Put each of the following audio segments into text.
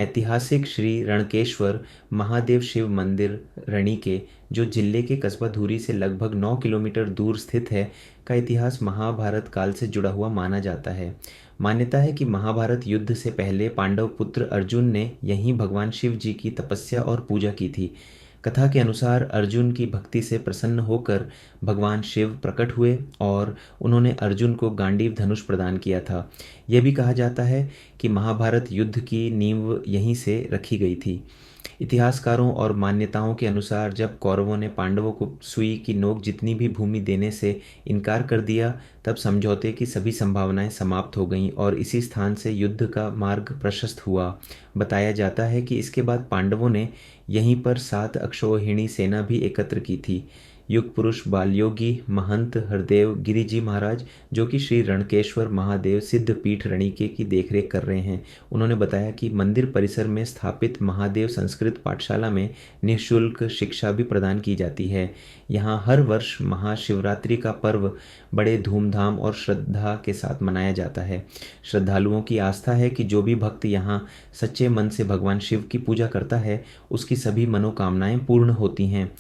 ऐतिहासिक श्री रणकेश्वर महादेव शिव मंदिर रणी जो जिले के कस्बा धुरी से लगभग 9 किलोमीटर दूर स्थित है, का इतिहास महाभारत काल से जुड़ा हुआ माना जाता है। मान्यता है कि महाभारत युद्ध से पहले पांडव पुत्र अर्जुन ने यहीं भगवान शिव जी की तपस्या और पूजा की थी। कथा के अनुसार अर्जुन की भक्ति से प्रसन्न होकर भगवान शिव प्रकट हुए और उन्होंने अर्जुन को गांडीव धनुष प्रदान किया था। यह भी कहा जाता है कि महाभारत युद्ध की नींव यहीं से रखी गई थी। इतिहासकारों और मान्यताओं के अनुसार जब कौरवों ने पांडवों को सुई की नोक जितनी भी भूमि देने से इनकार कर दिया, तब समझौते की सभी संभावनाएं समाप्त हो गईं और इसी स्थान से युद्ध का मार्ग प्रशस्त हुआ। बताया जाता है कि इसके बाद पांडवों ने यहीं पर 7 अक्षौहिणी सेना भी एकत्र की थी। युग पुरुष बालयोगी महंत हरदेव गिरि जी महाराज, जो कि श्री रणकेश्वर महादेव सिद्ध पीठ रणिके की देखरेख कर रहे हैं, उन्होंने बताया कि मंदिर परिसर में स्थापित महादेव संस्कृत पाठशाला में निःशुल्क शिक्षा भी प्रदान की जाती है। यहाँ हर वर्ष महाशिवरात्रि का पर्व बड़े धूमधाम और श्रद्धा के साथ मनाया जाता है। श्रद्धालुओं की आस्था है कि जो भी भक्त यहाँ सच्चे मन से भगवान शिव की पूजा करता है, उसकी सभी मनोकामनाएं पूर्ण होती हैं।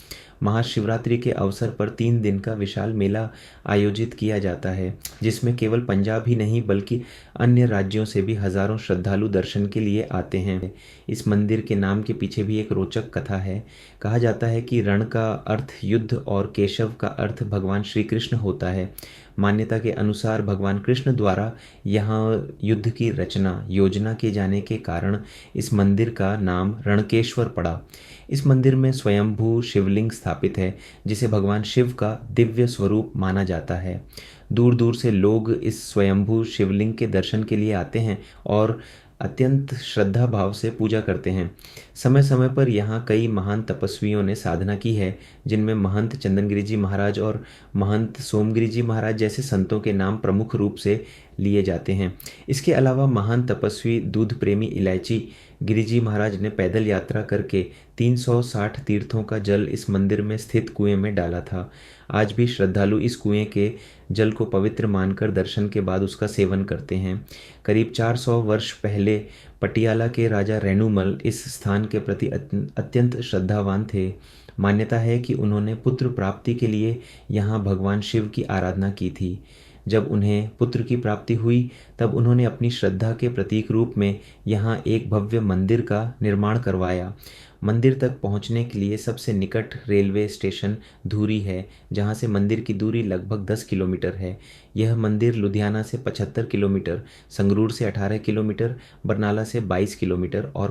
महाशिवरात्रि के अवसर पर 3 दिन का विशाल मेला आयोजित किया जाता है, जिसमें केवल पंजाब ही नहीं बल्कि अन्य राज्यों से भी हजारों श्रद्धालु दर्शन के लिए आते हैं। इस मंदिर के नाम के पीछे भी एक रोचक कथा है। कहा जाता है कि रण का अर्थ युद्ध और केशव का अर्थ भगवान श्री कृष्ण होता है। मान्यता के अनुसार भगवान कृष्ण द्वारा यहाँ युद्ध की रचना योजना किए जाने के कारण इस मंदिर का नाम रणकेश्वर पड़ा। इस मंदिर में स्वयंभू शिवलिंग स्थापित है, जिसे भगवान शिव का दिव्य स्वरूप माना जाता है। दूर दूर से लोग इस स्वयंभू शिवलिंग के दर्शन के लिए आते हैं और अत्यंत श्रद्धा भाव से पूजा करते हैं। समय समय पर यहाँ कई महान तपस्वियों ने साधना की है, जिनमें महंत चंदनगिरी जी महाराज और महंत सोमगिरी जी महाराज जैसे संतों के नाम प्रमुख रूप से लिए जाते हैं। इसके अलावा महान तपस्वी दूध प्रेमी इलायची गिरिजी महाराज ने पैदल यात्रा करके 360 तीर्थों का जल इस मंदिर में स्थित कुएं में डाला था। आज भी श्रद्धालु इस कुएं के जल को पवित्र मानकर दर्शन के बाद उसका सेवन करते हैं। करीब 400 वर्ष पहले पटियाला के राजा रेणुमल इस स्थान के प्रति अत्यंत श्रद्धावान थे। मान्यता है कि उन्होंने पुत्र प्राप्ति के लिए यहाँ भगवान शिव की आराधना की थी। जब उन्हें पुत्र की प्राप्ति हुई, तब उन्होंने अपनी श्रद्धा के प्रतीक रूप में यहाँ एक भव्य मंदिर का निर्माण करवाया। मंदिर तक पहुँचने के लिए सबसे निकट रेलवे स्टेशन धुरी है, जहाँ से मंदिर की दूरी लगभग 10 किलोमीटर है। यह मंदिर लुधियाना से 75 किलोमीटर, संगरूर से 18 किलोमीटर, बरनाला से 22 किलोमीटर और